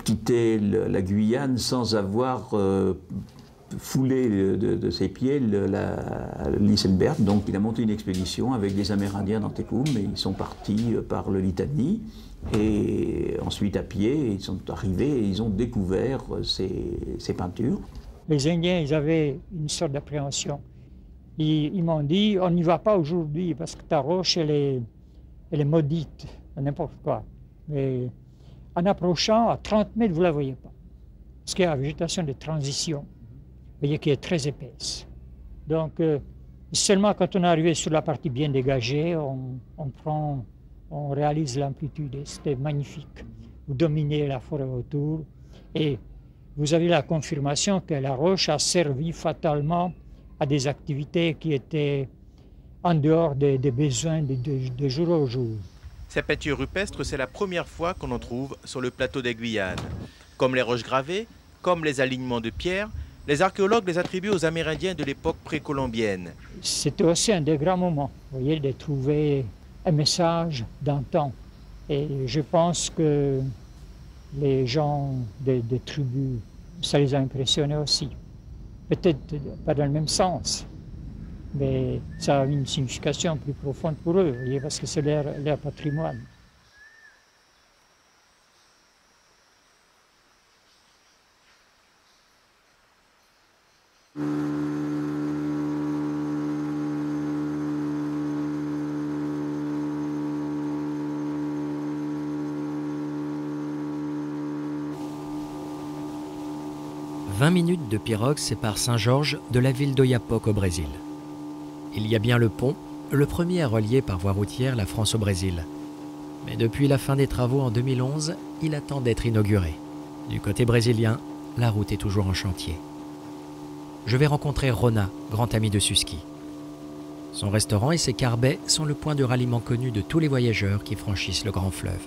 quitter la Guyane sans avoir foulé de ses pieds l'Iselberg. Donc il a monté une expédition avec des Amérindiens d'Antekum et ils sont partis par le Litani. Et ensuite à pied, ils sont arrivés et ils ont découvert ces peintures. Les Indiens, ils avaient une sorte d'appréhension. Ils m'ont dit, on n'y va pas aujourd'hui parce que ta roche, elle est maudite, n'importe quoi. Mais en approchant, à 30 mètres, vous ne la voyez pas. Parce qu'il y a la végétation de transition. Vous voyez qui est très épaisse. Donc, seulement quand on est arrivé sur la partie bien dégagée, on réalise l'amplitude. C'était magnifique. Vous dominez la forêt autour et vous avez la confirmation que la roche a servi fatalement à des activités qui étaient en dehors des besoins de jour au jour. Ces peintures rupestres, c'est la première fois qu'on en trouve sur le plateau des Guyanes. Comme les roches gravées, comme les alignements de pierres, les archéologues les attribuent aux Amérindiens de l'époque précolombienne. C'était aussi un des grands moments, vous voyez, de trouver un message d'antan. Et je pense que les gens des tribus, ça les a impressionnés aussi. Peut-être pas dans le même sens, mais ça a une signification plus profonde pour eux, vous voyez, parce que c'est leur patrimoine. « 20 minutes de pirogue séparent Saint-Georges de la ville d'Oiapoque au Brésil. Il y a bien le pont, le premier à relier par voie routière la France au Brésil. Mais depuis la fin des travaux en 2011, il attend d'être inauguré. Du côté brésilien, la route est toujours en chantier. Je vais rencontrer Rona, grand ami de Susski. Son restaurant et ses carbets sont le point de ralliement connu de tous les voyageurs qui franchissent le grand fleuve.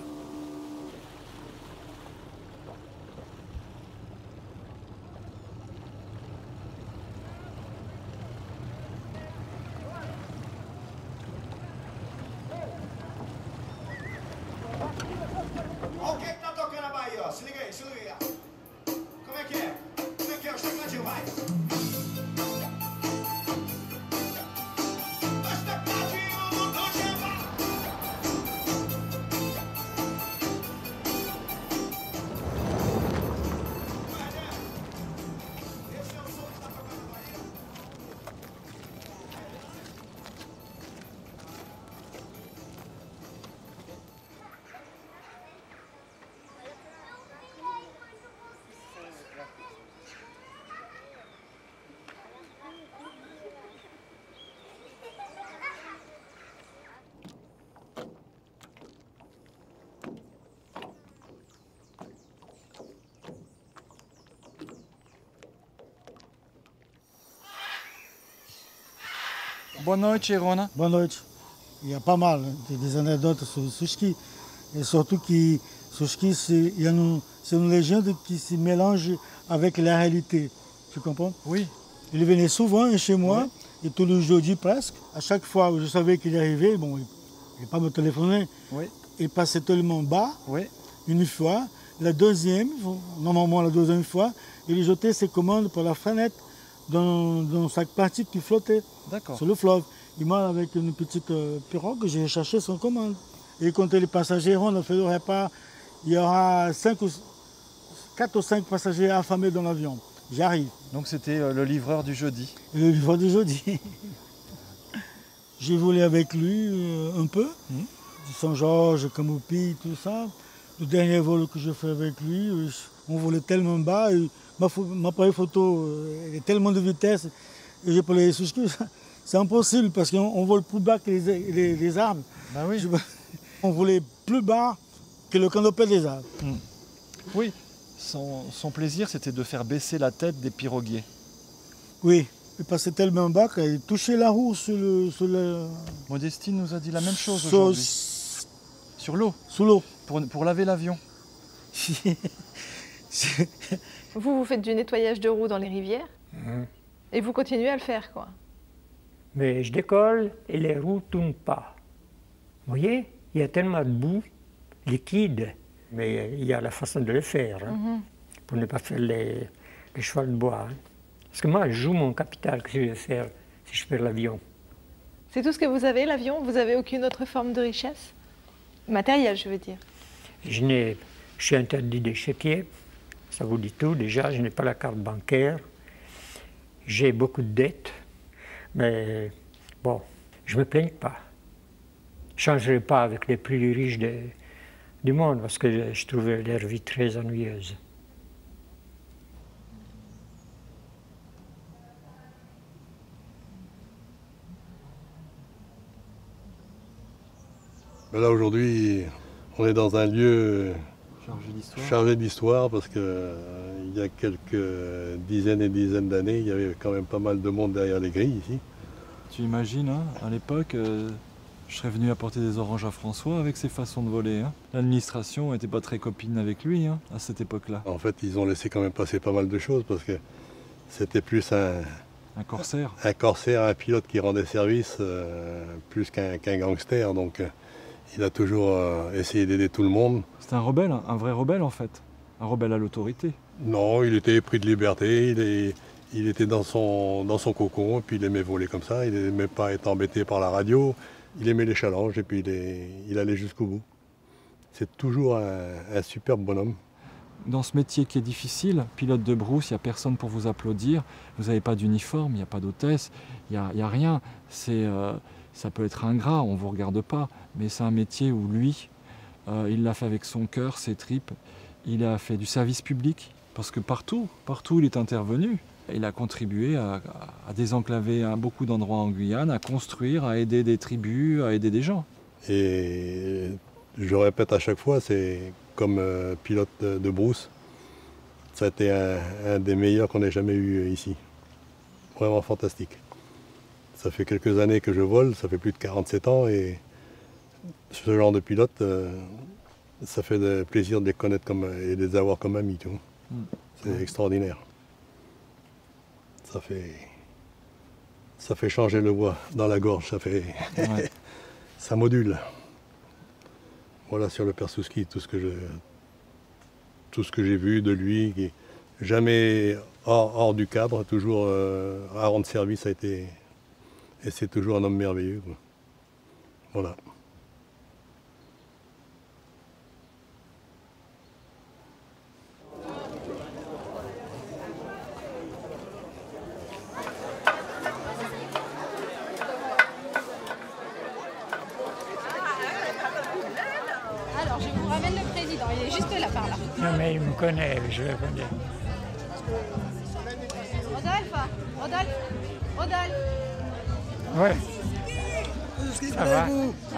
Boa noite, Rona. Boa noite. Il y a pas mal des anecdotes sur Susski. Et surtout que Susski, c'est une légende qui se mélange avec la réalité. Tu comprends? Oui. Il venait souvent chez moi, et tous les jeudis presque. À chaque fois où je savais qu'il arrivait, bon, il n'allait pas me téléphoner. Oui. Il passait tellement bas, oui. Une fois. La deuxième, normalement la deuxième fois, il jetait ses commandes par la fenêtre dans sa partie qui flottait sur le fleuve. Il m'a avec une petite pirogue, j'ai cherché son commande. Et quand les passagers on a fait le repas, il y aura 4 ou 5 passagers affamés dans l'avion. J'arrive. Donc c'était le livreur du jeudi. Le livreur du jeudi. J'ai volé avec lui un peu, Saint-Georges, Camopi, tout ça. Le dernier vol que je fais avec lui, on volait tellement bas, ma appareil photo est tellement de vitesse, et j'ai parlé de Susski, c'est impossible parce qu'on vole plus bas que les arbres. Ben oui. On volait plus bas que le canopée des arbres. Oui, son plaisir c'était de faire baisser la tête des piroguiers. Oui, il passait tellement bas qu'il touchait la roue sur le... Modestine nous a dit la même chose aujourd'hui. Sur l'eau? Sous l'eau. Pour laver l'avion? Vous faites du nettoyage de roues dans les rivières et vous continuez à le faire, quoi. Mais je décolle et les roues ne tournent pas. Vous voyez, il y a tellement de boue liquide, mais il y a la façon de le faire, pour ne pas faire les chevaux de bois. Parce que moi, je joue mon capital que je vais faire si je perds l'avion. C'est tout ce que vous avez, l'avion? Vous n'avez aucune autre forme de richesse? Matérielle, je veux dire. Je suis interdit des chéquiers, ça vous dit tout. Déjà, je n'ai pas la carte bancaire. J'ai beaucoup de dettes, mais bon, je ne me plaigne pas. Je ne changerai pas avec les plus riches du monde parce que je trouve leur vie très ennuyeuse. Là aujourd'hui, on est dans un lieu chargé d'histoire parce qu'il y a quelques dizaines et dizaines d'années, il y avait quand même pas mal de monde derrière les grilles ici. Tu imagines, hein, à l'époque, je serais venu apporter des oranges à François avec ses façons de voler. Hein. L'administration n'était pas très copine avec lui à cette époque-là. En fait, ils ont laissé quand même passer pas mal de choses parce que c'était plus un corsaire. Un corsaire, un pilote qui rendait service plus qu'un gangster. Donc il a toujours essayé d'aider tout le monde. C'était un rebelle, un vrai rebelle en fait. Un rebelle à l'autorité. Non, il était pris de liberté. Il était dans son cocon et puis il aimait voler comme ça. Il n'aimait pas être embêté par la radio. Il aimait les challenges et puis il allait jusqu'au bout. C'est toujours un superbe bonhomme. Dans ce métier qui est difficile, pilote de brousse, il n'y a personne pour vous applaudir. Vous n'avez pas d'uniforme, il n'y a pas d'hôtesse, il n'y a rien. Ça peut être ingrat, on ne vous regarde pas. Mais c'est un métier où lui, il l'a fait avec son cœur, ses tripes. Il a fait du service public. Parce que partout où il est intervenu, il a contribué à désenclaver beaucoup d'endroits en Guyane, à construire, à aider des tribus, à aider des gens. Et je répète à chaque fois, c'est comme pilote de brousse, ça a été un des meilleurs qu'on ait jamais eu ici. Vraiment fantastique. Ça fait quelques années que je vole, ça fait plus de 47 ans et ce genre de pilote, ça fait plaisir de les connaître et de les avoir comme amis. C'est extraordinaire. Ça fait changer le bois dans la gorge, ça module. Voilà sur le père Souski, tout ce que j'ai vu de lui, qui jamais hors du cadre, toujours à rendre service et c'est toujours un homme merveilleux. Voilà. Alors, je vous ramène le président, il est juste là par là. Non mais il me connaît, je le connais. Rodolphe. Ouais. Ça va.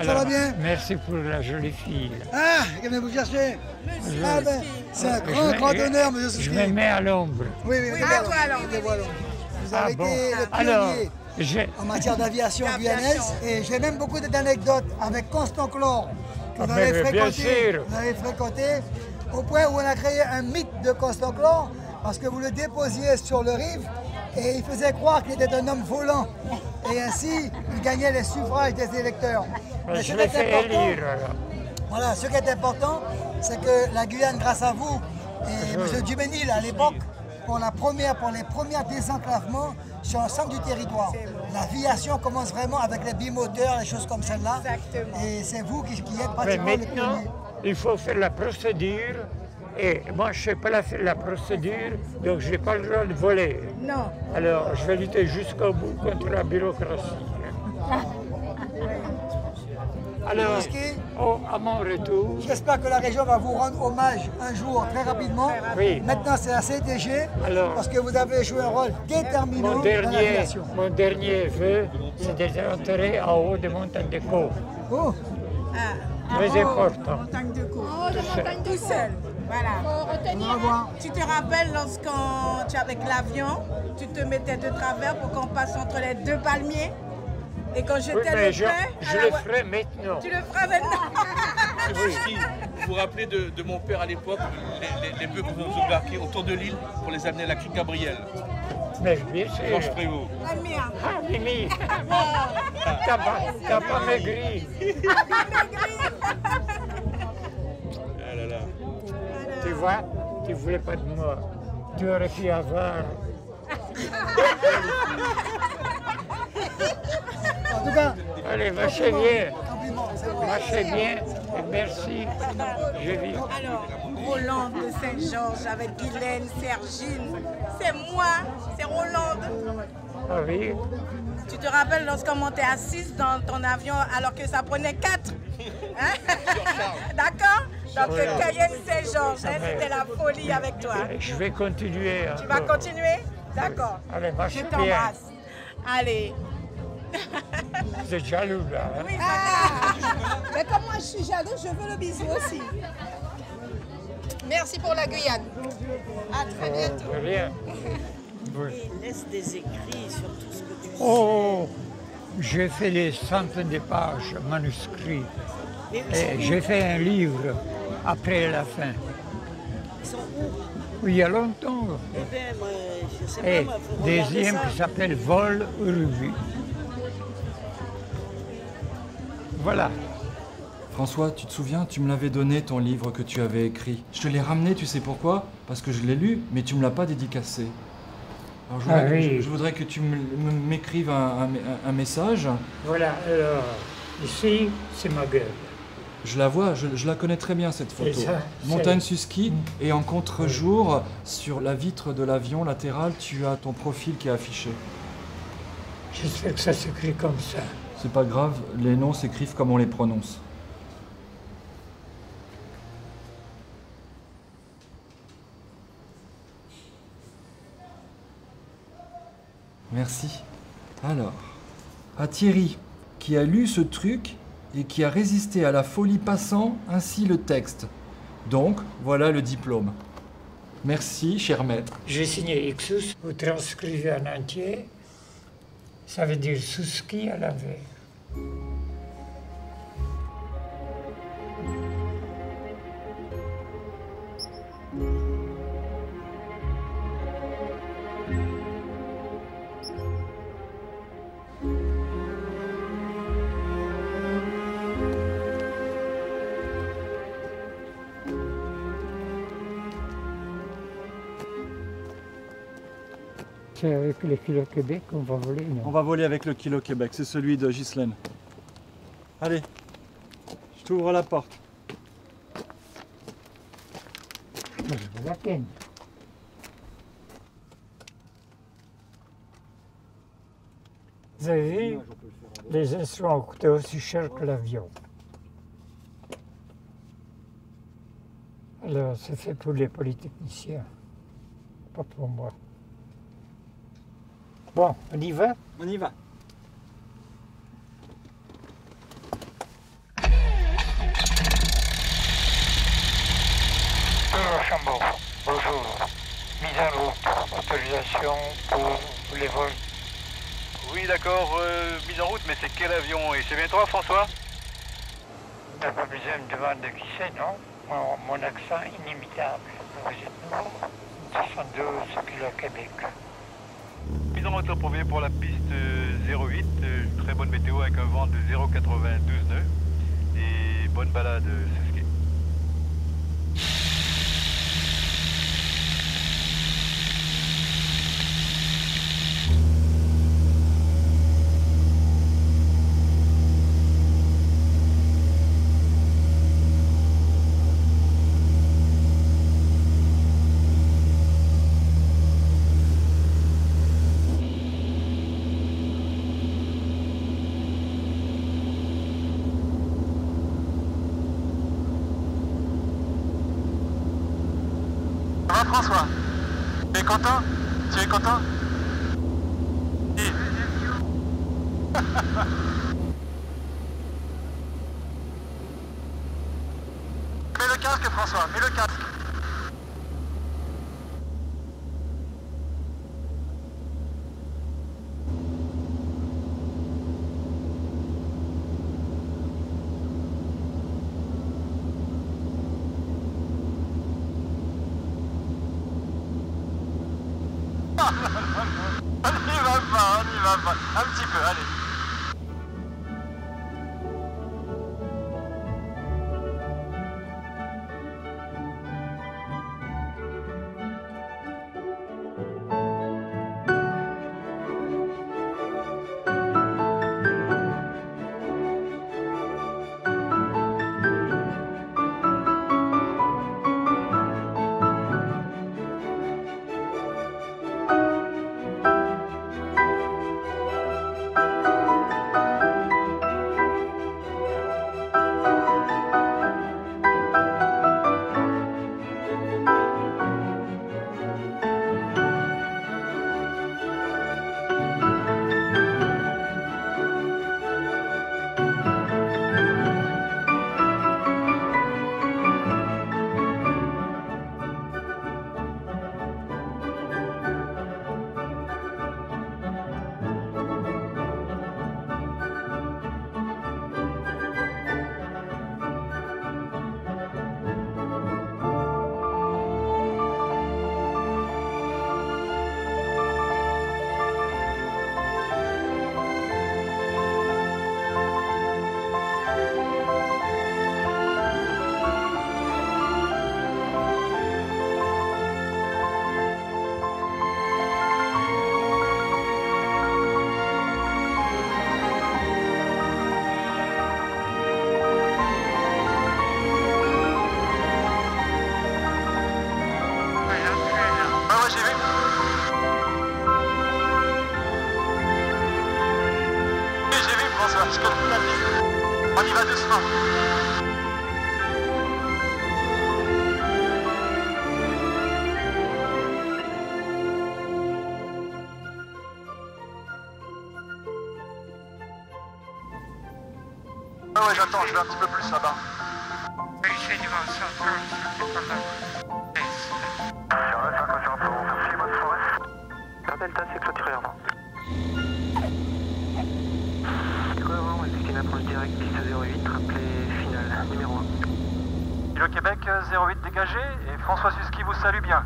Ça va bien? Merci pour la jolie fille. Ah, que venez vous chercher? Ah ben, c'est un grand honneur, monsieur Souski. Je me mets à l'ombre. Oui, toi à l'ombre. Vous avez été le pionnier en matière d'aviation guyanaise et j'ai même beaucoup d'anecdotes avec Constant Clore que vous avez fréquenté au point où on a créé un mythe de Constant Clore parce que vous le déposiez sur le rive et il faisait croire qu'il était un homme volant et ainsi il gagnait les suffrages des électeurs. Mais je l'ai fait élire alors. Voilà, ce qui est important, c'est que la Guyane, grâce à vous et M. Duménil à l'époque, pour les premiers désenclavements sur l'ensemble du territoire. L'aviation commence vraiment avec les bimoteurs, les choses comme celle-là. Et c'est vous qui êtes pratiquement les pionniers. Il faut faire la procédure. Et moi, je ne sais pas faire la procédure, donc je n'ai pas le droit de voler. Non. Alors, je vais lutter jusqu'au bout contre la bureaucratie. Alors, à mon retour... J'espère que la région va vous rendre hommage un jour, très rapidement. Oui. Maintenant, c'est la CDG, parce que vous avez joué un rôle déterminant dans l'aviation. Mon dernier vœu, c'est d'être enterré en haut des montagnes de Caux. Oh. Très important. Montagne de Caux. En haut de montagne tout seul. Voilà. Tu te rappelles lorsqu'on, avec l'avion, tu te mettais de travers pour qu'on passe entre les deux palmiers? Et quand j'étais le frein... Je le ferai maintenant. Tu le feras maintenant. Monsieur Fouski, vous vous rappelez de mon père à l'époque, les bœufs que vous embarquez autour de l'île pour les amener à la crique Gabriel. Mais bien sûr. Georges Prévost. Ah, Mimi, t'as pas maigri. Ah là là. Tu vois, tu voulais pas de moi. Tu aurais pu avoir. En tout cas, allez, marchez bien. Marchez bien et merci. Je vis. Alors, Rolande de Saint-Georges avec Guylaine, Sergine, c'est moi, c'est Rolande. Ah oui. Tu te rappelles lorsqu'on montait à 6 dans ton avion alors que ça prenait 4 hein? D'accord? Donc Cayenne Saint-Georges, hein, c'était la folie avec toi. Je vais continuer. Tu vas continuer? D'accord. Allez, marchez bien. Je t'embrasse. Allez. Vous êtes jaloux là. Hein? Oui, mais comme moi je suis jaloux, je veux le bisou aussi. Merci pour la Guyane. À très bientôt. Rien. Et laisse des écrits sur tout ce que tu sais. Oh, j'ai fait des centaines de pages manuscrits. Et j'ai fait un livre après la fin. Ils sont où? Oui, il y a longtemps. Eh bien, moi, je sais Et pas, moi, faut regarder deuxième ça. qui s'appelle Vol revue. Voilà. François, tu te souviens, tu me l'avais donné ton livre que tu avais écrit. Je te l'ai ramené, tu sais pourquoi? Parce que je l'ai lu, mais tu me l'as pas dédicacé. Alors je voudrais que tu m'écrives un message. Voilà, alors, ici, c'est ma gueule. Je la vois, je la connais très bien cette photo. Ça, Montagne Susky, et en contre-jour, sur la vitre de l'avion latérale, tu as ton profil qui est affiché. J'espère que ça s'écrit comme ça. C'est pas grave, les noms s'écrivent comme on les prononce. Merci. Alors, à Thierry, qui a lu ce truc et qui a résisté à la folie passant ainsi le texte. Donc, voilà le diplôme. Merci, cher maître. J'ai signé Ixus, vous transcrivez en entier. Ça veut dire Susky à l'envers. C'est avec le Kilo Québec qu'on va voler, non? On va voler avec le Kilo Québec, c'est celui de Ghislaine. Allez, je t'ouvre la porte. Ça vaut la peine. Vous avez vu, les instruments coûtaient aussi cher que l'avion. Alors, c'est fait pour les polytechniciens, pas pour moi. Bon, on y va? On y va. Bonjour Chambon, bonjour. Mise en route, autorisation pour les vols. Oui, d'accord, mise en route, mais c'est quel avion? Et c'est bien toi, François? T'as pas besoin de demander qui c'est, non? Mon accent inimitable. Vous êtes nouveau? 72 Kilo Québec. Mise en route approuvée pour la piste 08, très bonne météo avec un vent de 0,92 nœuds et bonne balade Susky. Ça va François? Tu es content? Tu es content? Mets le casque François, mets le casque. On y va doucement. Ah ouais, j'attends, je vais un petit peu plus là-bas. Essaye de voir ça, c'est pas mal. Delta, c'est clôturé, avant. C'est une approche directe, piste 08, rappelez finale, numéro 1. Kilo Québec, 08 dégagé, et François Suski vous salue bien.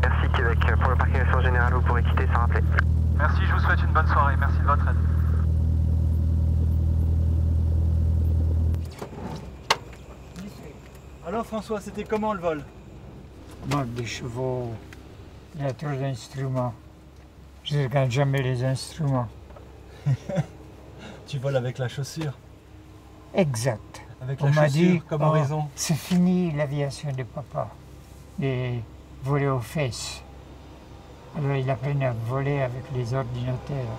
Merci Québec, pour le parking général, vous pourrez quitter sans rappeler. Merci, je vous souhaite une bonne soirée, merci de votre aide. Alors François, c'était comment le vol? Manque des chevaux, il y a trop d'instruments. Je ne regarde jamais les instruments. Tu voles avec la chaussure? Exact. Avec on la m'a chaussure dit, comme horizon. C'est fini l'aviation de papa, de voler aux fesses. Alors il apprenait à voler avec les ordinateurs.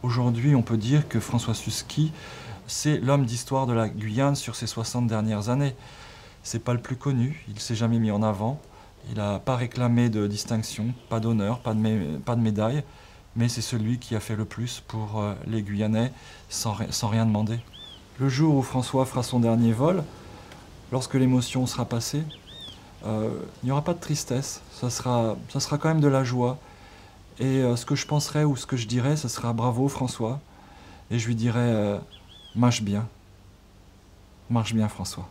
Aujourd'hui, on peut dire que François Suski, c'est l'homme d'histoire de la Guyane sur ces 60 dernières années. C'est pas le plus connu, il ne s'est jamais mis en avant, il n'a pas réclamé de distinction, pas d'honneur, pas de médaille, mais c'est celui qui a fait le plus pour les Guyanais sans rien demander. Le jour où François fera son dernier vol, lorsque l'émotion sera passée, il n'y aura pas de tristesse, ça sera quand même de la joie. Et ce que je penserais ou ce que je dirais, ce sera bravo François. Et je lui dirais marche bien François.